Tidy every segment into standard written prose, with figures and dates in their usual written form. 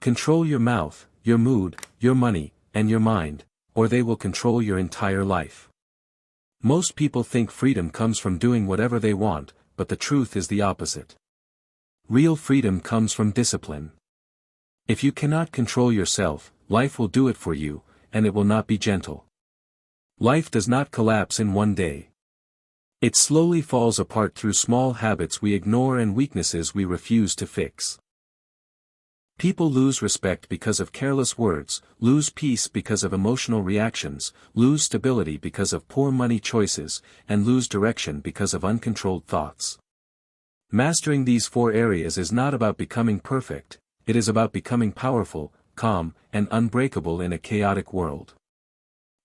Control your mouth, your mood, your money, and your mind, or they will control your entire life. Most people think freedom comes from doing whatever they want, but the truth is the opposite. Real freedom comes from discipline. If you cannot control yourself, life will do it for you, and it will not be gentle. Life does not collapse in one day. It slowly falls apart through small habits we ignore and weaknesses we refuse to fix. People lose respect because of careless words, lose peace because of emotional reactions, lose stability because of poor money choices, and lose direction because of uncontrolled thoughts. Mastering these 4 areas is not about becoming perfect, it is about becoming powerful, calm, and unbreakable in a chaotic world.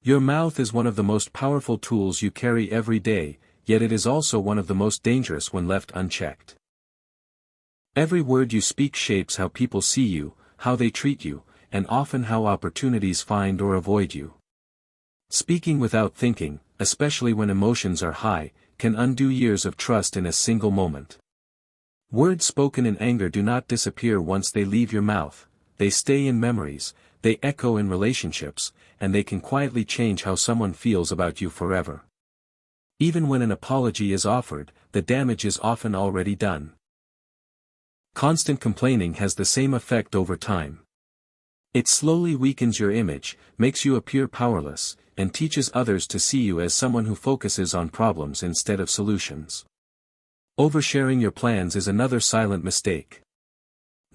Your mouth is one of the most powerful tools you carry every day, yet it is also one of the most dangerous when left unchecked. Every word you speak shapes how people see you, how they treat you, and often how opportunities find or avoid you. Speaking without thinking, especially when emotions are high, can undo years of trust in a single moment. Words spoken in anger do not disappear once they leave your mouth, they stay in memories, they echo in relationships, and they can quietly change how someone feels about you forever. Even when an apology is offered, the damage is often already done. Constant complaining has the same effect over time. It slowly weakens your image, makes you appear powerless, and teaches others to see you as someone who focuses on problems instead of solutions. Oversharing your plans is another silent mistake.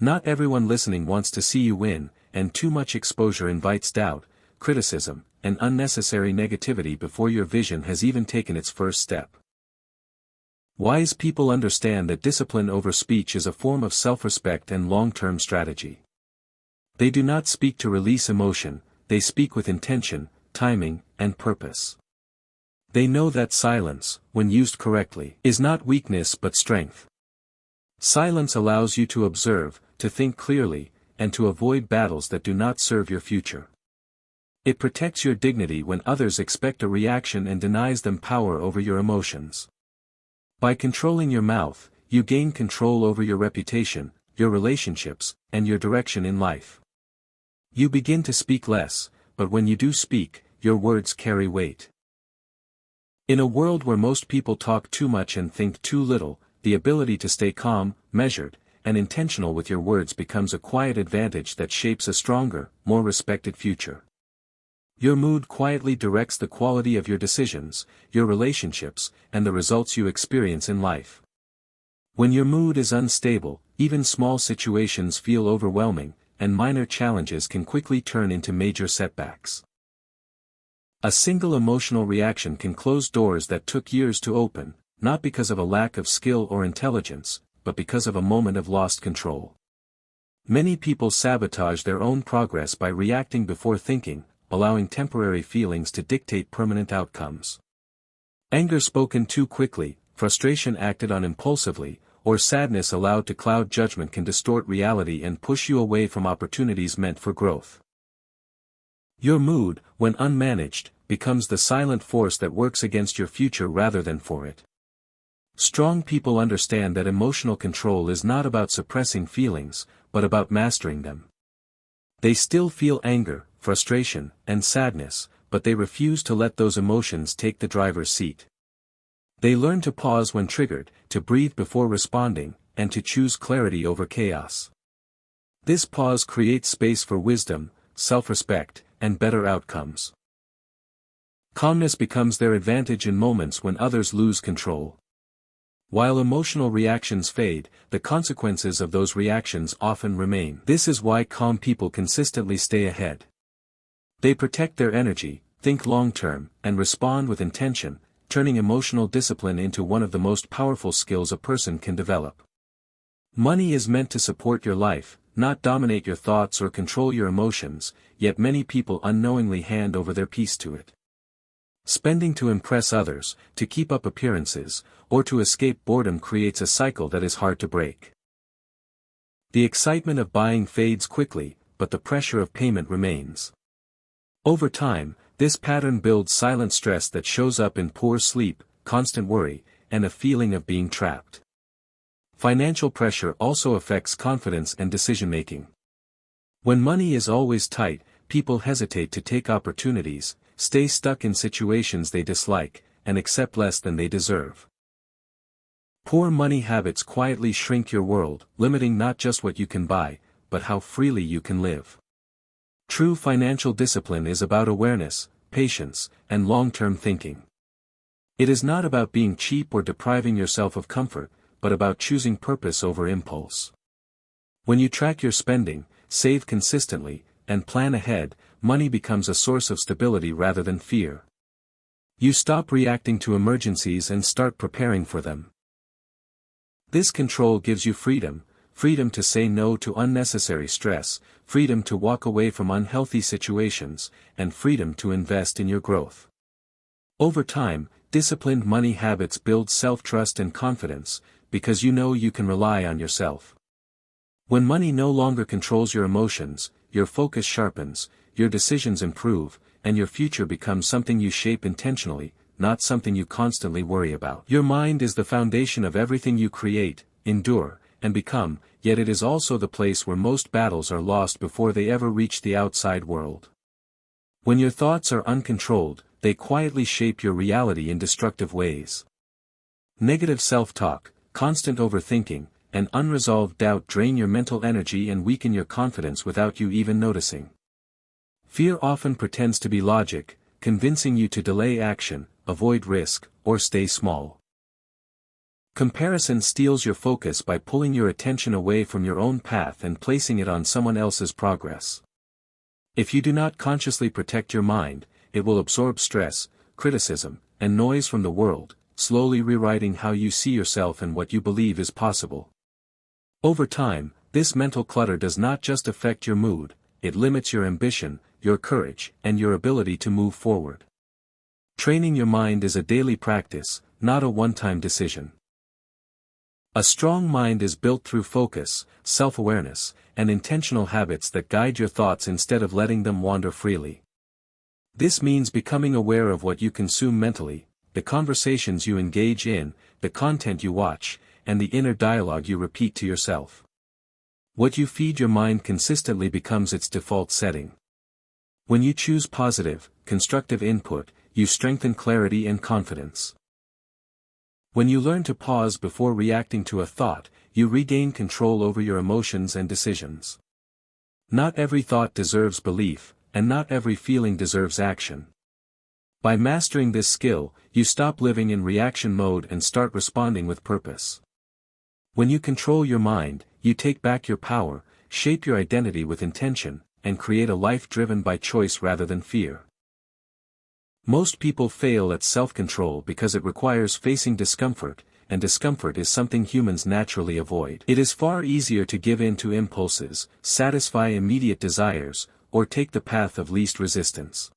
Not everyone listening wants to see you win, and too much exposure invites doubt, criticism, and unnecessary negativity before your vision has even taken its first step. Wise people understand that discipline over speech is a form of self-respect and long-term strategy. They do not speak to release emotion, they speak with intention, timing, and purpose. They know that silence, when used correctly, is not weakness but strength. Silence allows you to observe, to think clearly, and to avoid battles that do not serve your future. It protects your dignity when others expect a reaction and denies them power over your emotions. By controlling your mouth, you gain control over your reputation, your relationships, and your direction in life. You begin to speak less, but when you do speak, your words carry weight. In a world where most people talk too much and think too little, the ability to stay calm, measured, and intentional with your words becomes a quiet advantage that shapes a stronger, more respected future. Your mood quietly directs the quality of your decisions, your relationships, and the results you experience in life. When your mood is unstable, even small situations feel overwhelming, and minor challenges can quickly turn into major setbacks. A single emotional reaction can close doors that took years to open, not because of a lack of skill or intelligence, but because of a moment of lost control. Many people sabotage their own progress by reacting before thinking, allowing temporary feelings to dictate permanent outcomes. Anger spoken too quickly, frustration acted on impulsively, or sadness allowed to cloud judgment can distort reality and push you away from opportunities meant for growth. Your mood, when unmanaged, becomes the silent force that works against your future rather than for it. Strong people understand that emotional control is not about suppressing feelings, but about mastering them. They still feel anger, frustration, and sadness, but they refuse to let those emotions take the driver's seat. They learn to pause when triggered, to breathe before responding, and to choose clarity over chaos. This pause creates space for wisdom, self-respect, and better outcomes. Calmness becomes their advantage in moments when others lose control. While emotional reactions fade, the consequences of those reactions often remain. This is why calm people consistently stay ahead. They protect their energy, think long-term, and respond with intention, turning emotional discipline into one of the most powerful skills a person can develop. Money is meant to support your life, not dominate your thoughts or control your emotions, yet many people unknowingly hand over their peace to it. Spending to impress others, to keep up appearances, or to escape boredom creates a cycle that is hard to break. The excitement of buying fades quickly, but the pressure of payment remains. Over time, this pattern builds silent stress that shows up in poor sleep, constant worry, and a feeling of being trapped. Financial pressure also affects confidence and decision-making. When money is always tight, people hesitate to take opportunities, stay stuck in situations they dislike, and accept less than they deserve. Poor money habits quietly shrink your world, limiting not just what you can buy, but how freely you can live. True financial discipline is about awareness, patience, and long-term thinking. It is not about being cheap or depriving yourself of comfort, but about choosing purpose over impulse. When you track your spending, save consistently, and plan ahead, money becomes a source of stability rather than fear. You stop reacting to emergencies and start preparing for them. This control gives you freedom to say no to unnecessary stress, freedom to walk away from unhealthy situations, and freedom to invest in your growth. Over time, disciplined money habits build self-trust and confidence, because you know you can rely on yourself. When money no longer controls your emotions, your focus sharpens, your decisions improve, and your future becomes something you shape intentionally, not something you constantly worry about. Your mind is the foundation of everything you create, endure, and become, yet it is also the place where most battles are lost before they ever reach the outside world. When your thoughts are uncontrolled, they quietly shape your reality in destructive ways. Negative self-talk, constant overthinking, and unresolved doubt drain your mental energy and weaken your confidence without you even noticing. Fear often pretends to be logic, convincing you to delay action, avoid risk, or stay small. Comparison steals your focus by pulling your attention away from your own path and placing it on someone else's progress. If you do not consciously protect your mind, it will absorb stress, criticism, and noise from the world, slowly rewriting how you see yourself and what you believe is possible. Over time, this mental clutter does not just affect your mood, it limits your ambition, your courage, and your ability to move forward. Training your mind is a daily practice, not a one-time decision. A strong mind is built through focus, self-awareness, and intentional habits that guide your thoughts instead of letting them wander freely. This means becoming aware of what you consume mentally, the conversations you engage in, the content you watch, and the inner dialogue you repeat to yourself. What you feed your mind consistently becomes its default setting. When you choose positive, constructive input, you strengthen clarity and confidence. When you learn to pause before reacting to a thought, you regain control over your emotions and decisions. Not every thought deserves belief, and not every feeling deserves action. By mastering this skill, you stop living in reaction mode and start responding with purpose. When you control your mind, you take back your power, shape your identity with intention, and create a life driven by choice rather than fear. Most people fail at self-control because it requires facing discomfort, and discomfort is something humans naturally avoid. It is far easier to give in to impulses, satisfy immediate desires, or take the path of least resistance.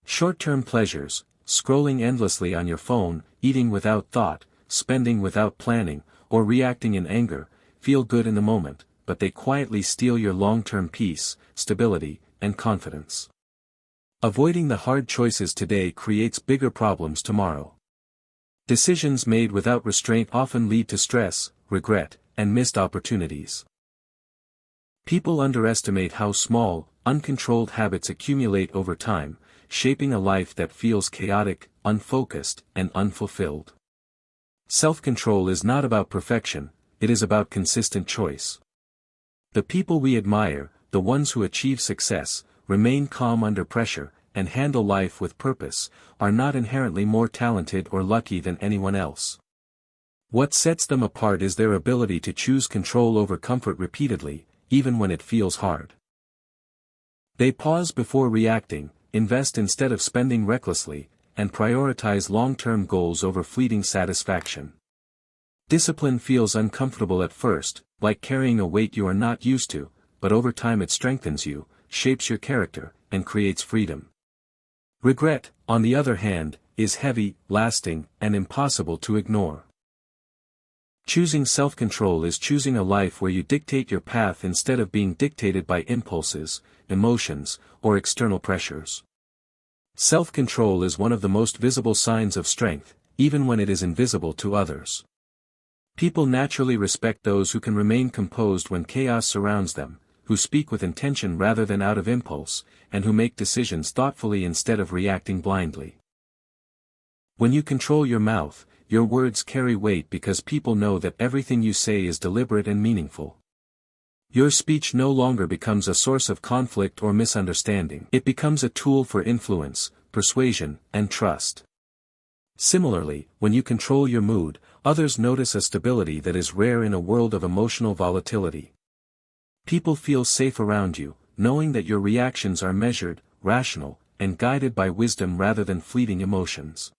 Short-term pleasures, scrolling endlessly on your phone, eating without thought, spending without planning, or reacting in anger, feel good in the moment, but they quietly steal your long-term peace, stability, and confidence. Avoiding the hard choices today creates bigger problems tomorrow. Decisions made without restraint often lead to stress, regret, and missed opportunities. People underestimate how small, uncontrolled habits accumulate over time, shaping a life that feels chaotic, unfocused, and unfulfilled. Self-control is not about perfection, it is about consistent choice. The people we admire, the ones who achieve success, remain calm under pressure, and handle life with purpose, are not inherently more talented or lucky than anyone else. What sets them apart is their ability to choose control over comfort repeatedly, even when it feels hard. They pause before reacting, invest instead of spending recklessly, and prioritize long-term goals over fleeting satisfaction. Discipline feels uncomfortable at first, like carrying a weight you are not used to, but over time it strengthens you, shapes your character, and creates freedom. Regret, on the other hand, is heavy, lasting, and impossible to ignore. Choosing self-control is choosing a life where you dictate your path instead of being dictated by impulses, emotions, or external pressures. Self-control is one of the most visible signs of strength, even when it is invisible to others. People naturally respect those who can remain composed when chaos surrounds them, who speak with intention rather than out of impulse, and who make decisions thoughtfully instead of reacting blindly. When you control your mouth, your words carry weight because people know that everything you say is deliberate and meaningful. Your speech no longer becomes a source of conflict or misunderstanding. It becomes a tool for influence, persuasion, and trust. Similarly, when you control your mood, others notice a stability that is rare in a world of emotional volatility. People feel safe around you, knowing that your reactions are measured, rational, and guided by wisdom rather than fleeting emotions.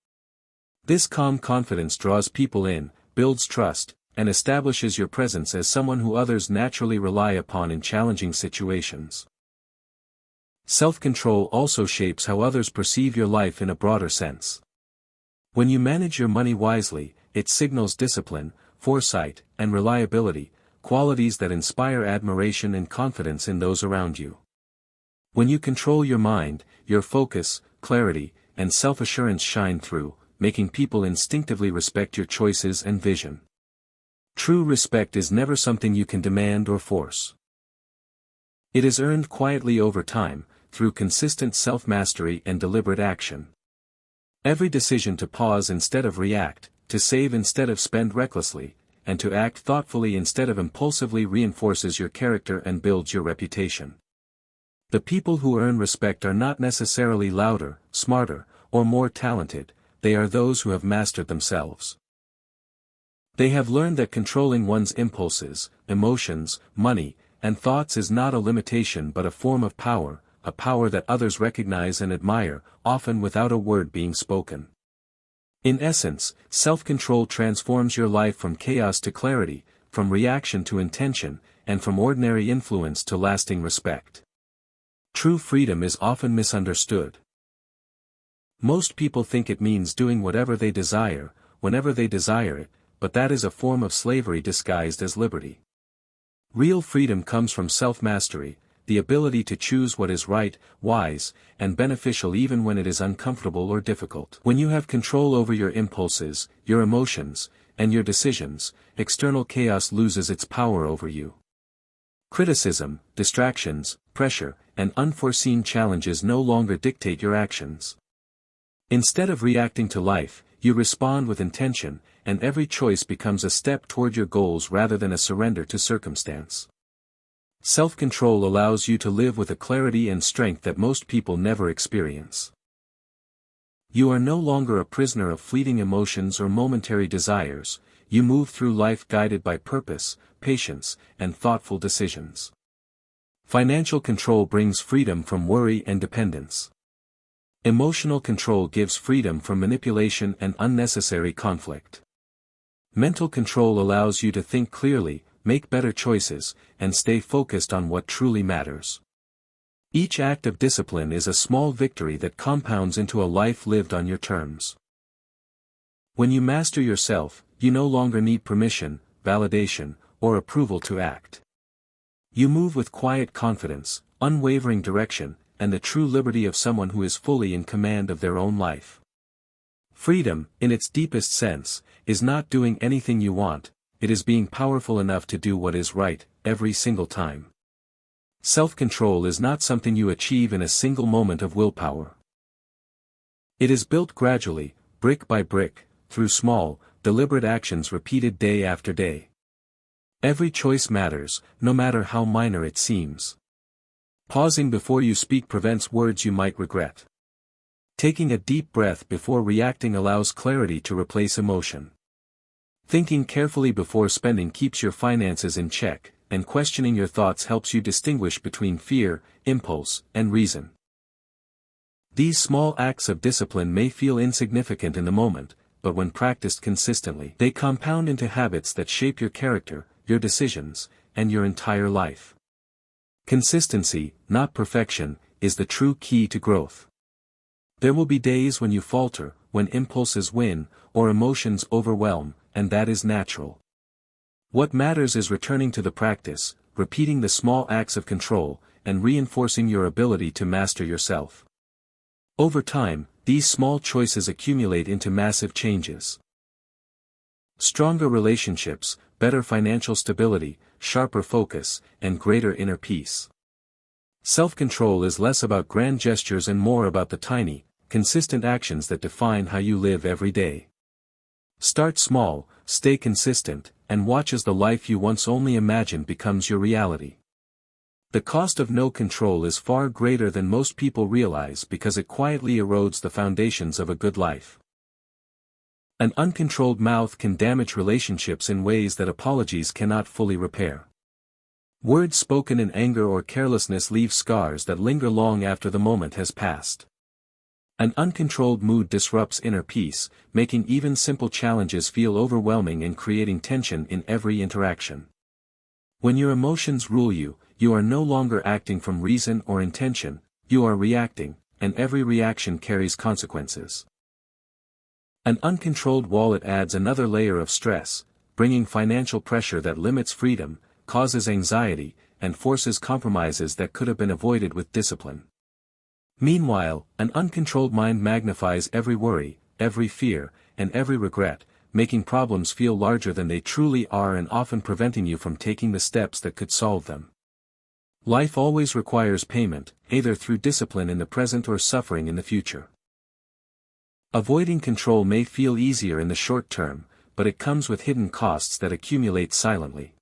This calm confidence draws people in, builds trust, and establishes your presence as someone who others naturally rely upon in challenging situations. Self-control also shapes how others perceive your life in a broader sense. When you manage your money wisely, it signals discipline, foresight, and reliability, qualities that inspire admiration and confidence in those around you. When you control your mind, your focus, clarity, and self-assurance shine through, making people instinctively respect your choices and vision. True respect is never something you can demand or force. It is earned quietly over time, through consistent self-mastery and deliberate action. Every decision to pause instead of react, to save instead of spend recklessly, and to act thoughtfully instead of impulsively reinforces your character and builds your reputation. The people who earn respect are not necessarily louder, smarter, or more talented, they are those who have mastered themselves. They have learned that controlling one's impulses, emotions, money, and thoughts is not a limitation but a form of power, a power that others recognize and admire, often without a word being spoken. In essence, self-control transforms your life from chaos to clarity, from reaction to intention, and from ordinary influence to lasting respect. True freedom is often misunderstood. Most people think it means doing whatever they desire, whenever they desire it, but that is a form of slavery disguised as liberty. Real freedom comes from self-mastery, the ability to choose what is right, wise, and beneficial even when it is uncomfortable or difficult. When you have control over your impulses, your emotions, and your decisions, external chaos loses its power over you. Criticism, distractions, pressure, and unforeseen challenges no longer dictate your actions. Instead of reacting to life, you respond with intention, and every choice becomes a step toward your goals rather than a surrender to circumstance. Self-control allows you to live with a clarity and strength that most people never experience. You are no longer a prisoner of fleeting emotions or momentary desires, you move through life guided by purpose, patience, and thoughtful decisions. Financial control brings freedom from worry and dependence. Emotional control gives freedom from manipulation and unnecessary conflict. Mental control allows you to think clearly, make better choices, and stay focused on what truly matters. Each act of discipline is a small victory that compounds into a life lived on your terms. When you master yourself, you no longer need permission, validation, or approval to act. You move with quiet confidence, unwavering direction, and the true liberty of someone who is fully in command of their own life. Freedom, in its deepest sense, is not doing anything you want, it is being powerful enough to do what is right, every single time. Self-control is not something you achieve in a single moment of willpower. It is built gradually, brick by brick, through small, deliberate actions repeated day after day. Every choice matters, no matter how minor it seems. Pausing before you speak prevents words you might regret. Taking a deep breath before reacting allows clarity to replace emotion. Thinking carefully before spending keeps your finances in check, and questioning your thoughts helps you distinguish between fear, impulse, and reason. These small acts of discipline may feel insignificant in the moment, but when practiced consistently, they compound into habits that shape your character, your decisions, and your entire life. Consistency, not perfection, is the true key to growth. There will be days when you falter, when impulses win, or emotions overwhelm, and that is natural. What matters is returning to the practice, repeating the small acts of control, and reinforcing your ability to master yourself. Over time, these small choices accumulate into massive changes. Stronger relationships, better financial stability, sharper focus, and greater inner peace. Self-control is less about grand gestures and more about the tiny, consistent actions that define how you live every day. Start small, stay consistent, and watch as the life you once only imagined becomes your reality. The cost of no control is far greater than most people realize because it quietly erodes the foundations of a good life. An uncontrolled mouth can damage relationships in ways that apologies cannot fully repair. Words spoken in anger or carelessness leave scars that linger long after the moment has passed. An uncontrolled mood disrupts inner peace, making even simple challenges feel overwhelming and creating tension in every interaction. When your emotions rule you, you are no longer acting from reason or intention, you are reacting, and every reaction carries consequences. An uncontrolled wallet adds another layer of stress, bringing financial pressure that limits freedom, causes anxiety, and forces compromises that could have been avoided with discipline. Meanwhile, an uncontrolled mind magnifies every worry, every fear, and every regret, making problems feel larger than they truly are and often preventing you from taking the steps that could solve them. Life always requires payment, either through discipline in the present or suffering in the future. Avoiding control may feel easier in the short term, but it comes with hidden costs that accumulate silently.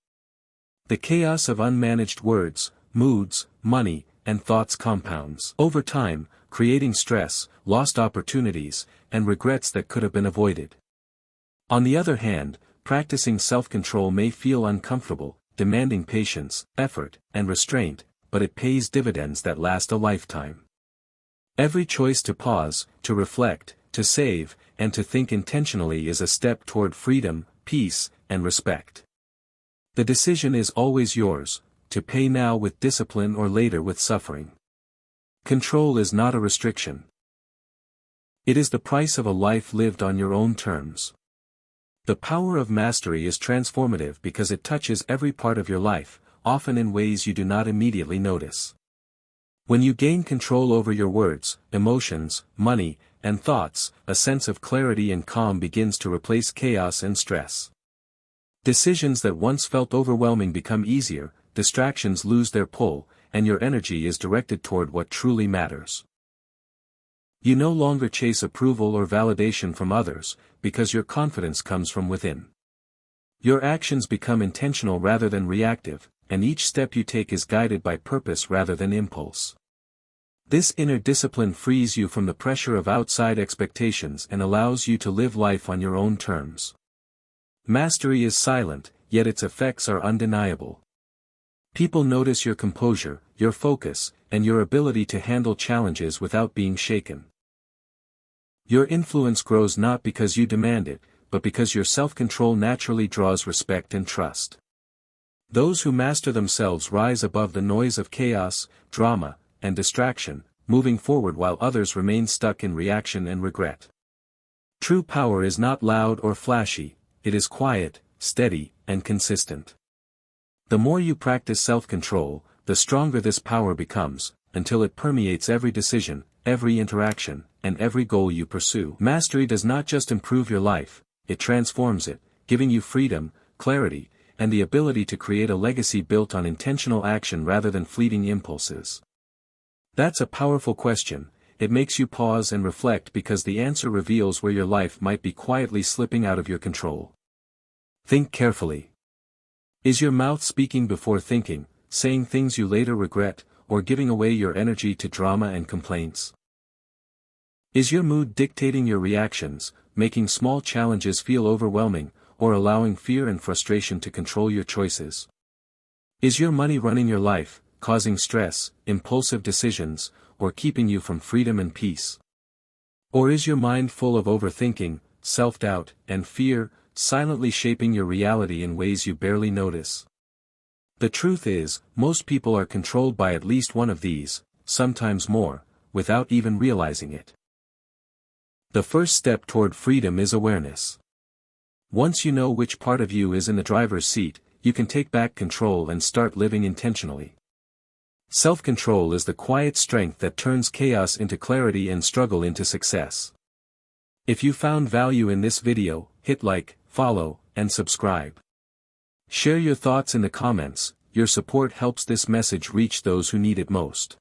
The chaos of unmanaged words, moods, money, and thoughts compounds over time, creating stress, lost opportunities, and regrets that could have been avoided. On the other hand, practicing self-control may feel uncomfortable, demanding patience, effort, and restraint, but it pays dividends that last a lifetime. Every choice to pause, to reflect, to save, and to think intentionally is a step toward freedom, peace, and respect. The decision is always yours, to pay now with discipline or later with suffering. Control is not a restriction. It is the price of a life lived on your own terms. The power of mastery is transformative because it touches every part of your life, often in ways you do not immediately notice. When you gain control over your words, emotions, money, and thoughts, a sense of clarity and calm begins to replace chaos and stress. Decisions that once felt overwhelming become easier, distractions lose their pull, and your energy is directed toward what truly matters. You no longer chase approval or validation from others, because your confidence comes from within. Your actions become intentional rather than reactive, and each step you take is guided by purpose rather than impulse. This inner discipline frees you from the pressure of outside expectations and allows you to live life on your own terms. Mastery is silent, yet its effects are undeniable. People notice your composure, your focus, and your ability to handle challenges without being shaken. Your influence grows not because you demand it, but because your self-control naturally draws respect and trust. Those who master themselves rise above the noise of chaos, drama, and distraction, moving forward while others remain stuck in reaction and regret. True power is not loud or flashy, it is quiet, steady, and consistent. The more you practice self-control, the stronger this power becomes, until it permeates every decision, every interaction, and every goal you pursue. Mastery does not just improve your life, it transforms it, giving you freedom, clarity, and the ability to create a legacy built on intentional action rather than fleeting impulses. That's a powerful question. It makes you pause and reflect because the answer reveals where your life might be quietly slipping out of your control. Think carefully. Is your mouth speaking before thinking, saying things you later regret, or giving away your energy to drama and complaints? Is your mood dictating your reactions, making small challenges feel overwhelming, or allowing fear and frustration to control your choices? Is your money running your life, causing stress, impulsive decisions, or keeping you from freedom and peace? Or is your mind full of overthinking, self-doubt, and fear, silently shaping your reality in ways you barely notice? The truth is, most people are controlled by at least one of these, sometimes more, without even realizing it. The first step toward freedom is awareness. Once you know which part of you is in the driver's seat, you can take back control and start living intentionally. Self-control is the quiet strength that turns chaos into clarity and struggle into success. If you found value in this video, hit like, follow, and subscribe. Share your thoughts in the comments, your support helps this message reach those who need it most.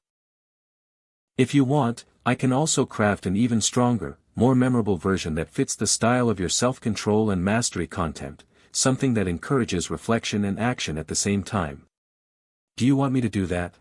If you want, I can also craft an even stronger, more memorable version that fits the style of your self-control and mastery content, something that encourages reflection and action at the same time. Do you want me to do that?